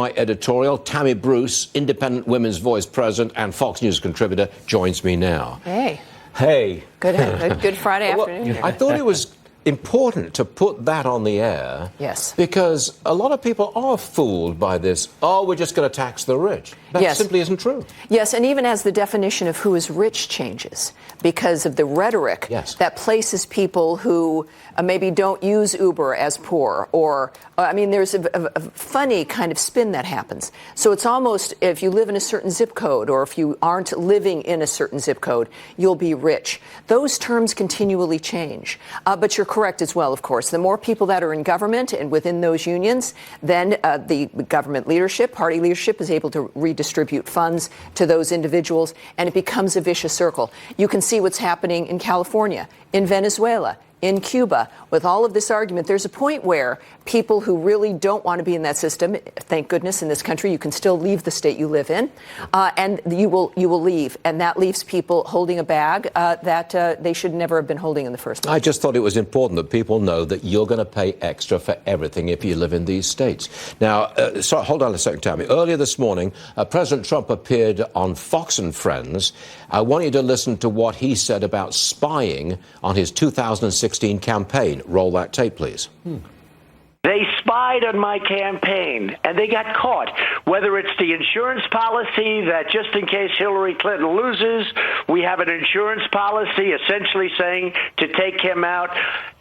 My editorial, Tammy Bruce, Independent Women's Voice president and Fox News contributor, joins me now. Hey. Hey. Good Friday afternoon. Well, I thought it was important to put that on the air. Yes. Because a lot of people are fooled by this, oh, we're just going to tax the rich. That simply isn't true. Yes, and even as the definition of who is rich changes, because of the rhetoric that places people who maybe don't use Uber as poor, or, there's a funny kind of spin that happens. So it's almost, if you live in a certain zip code, or if you aren't living in a certain zip code, you'll be rich. Those terms continually change. But you're correct as well, of course. The more people that are in government and within those unions, then the government leadership, party leadership, is able to redistribute funds to those individuals, and it becomes a vicious circle. You can see what's happening in California, in Venezuela, in Cuba. With all of this argument, there's a point where people who really don't want to be in that system, thank goodness in this country you can still leave the state you live in, and you will leave, and that leaves people holding a bag that they should never have been holding in the first place. I just thought it was important that people know that you're going to pay extra for everything if you live in these states. Now, hold on a second, Tammy. Earlier this morning, President Trump appeared on Fox and Friends. I want you to listen to what he said about spying on his 2016 campaign. Roll that tape, please. They spied on my campaign, and they got caught. Whether it's the insurance policy that just in case Hillary Clinton loses, we have an insurance policy essentially saying to take him out.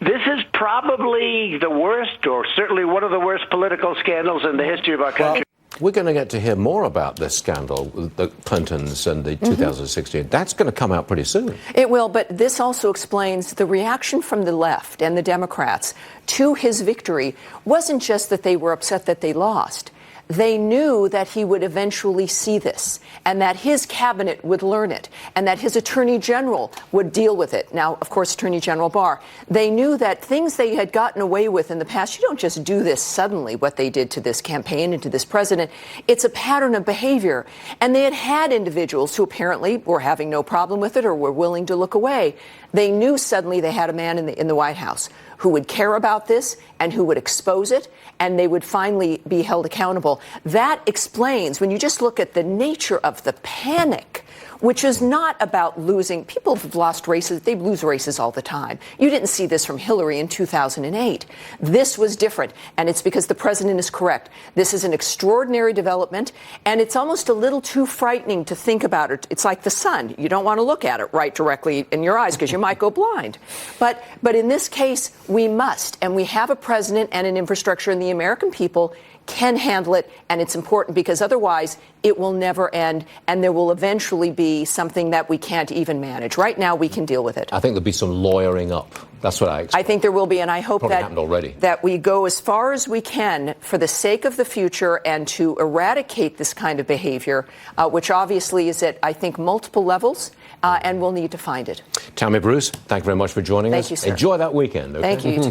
This is probably the worst, or certainly one of the worst political scandals in the history of our country. We're going to get to hear more about this scandal, the Clintons and the 2016. That's going to come out pretty soon. It will, but this also explains the reaction from the left and the Democrats to his victory wasn't just that they were upset that they lost. They knew that he would eventually see this, and that his cabinet would learn it, and that his attorney general would deal with it. Now, of course, Attorney General Barr. They knew that things they had gotten away with in the past, you don't just do this suddenly, what they did to this campaign and to this president. It's a pattern of behavior. And they had individuals who apparently were having no problem with it or were willing to look away. They knew suddenly they had a man in the White House who would care about this and who would expose it, and they would finally be held accountable. That explains, when you just look at the nature of the panic, which is not about losing. People have lost races. They lose races all the time. You didn't see this from Hillary in 2008. This was different, and it's because the president is correct. This is an extraordinary development, and it's almost a little too frightening to think about it. It's like the sun. You don't want to look at it right directly in your eyes because you might go blind. But in this case, we must, and we have a president and an infrastructure, and the American people can handle it, and it's important because otherwise it will never end, and there will eventually be something that we can't even manage. Right now, we can deal with it. I think there'll be some lawyering up. That's what I expect. I think there will be, and I hope that we go as far as we can for the sake of the future and to eradicate this kind of behavior, which obviously is at, I think, multiple levels, and we'll need to find it. Tammy Bruce, thank you very much for joining us. Thank you, sir. Enjoy that weekend. Okay? Thank you, you too.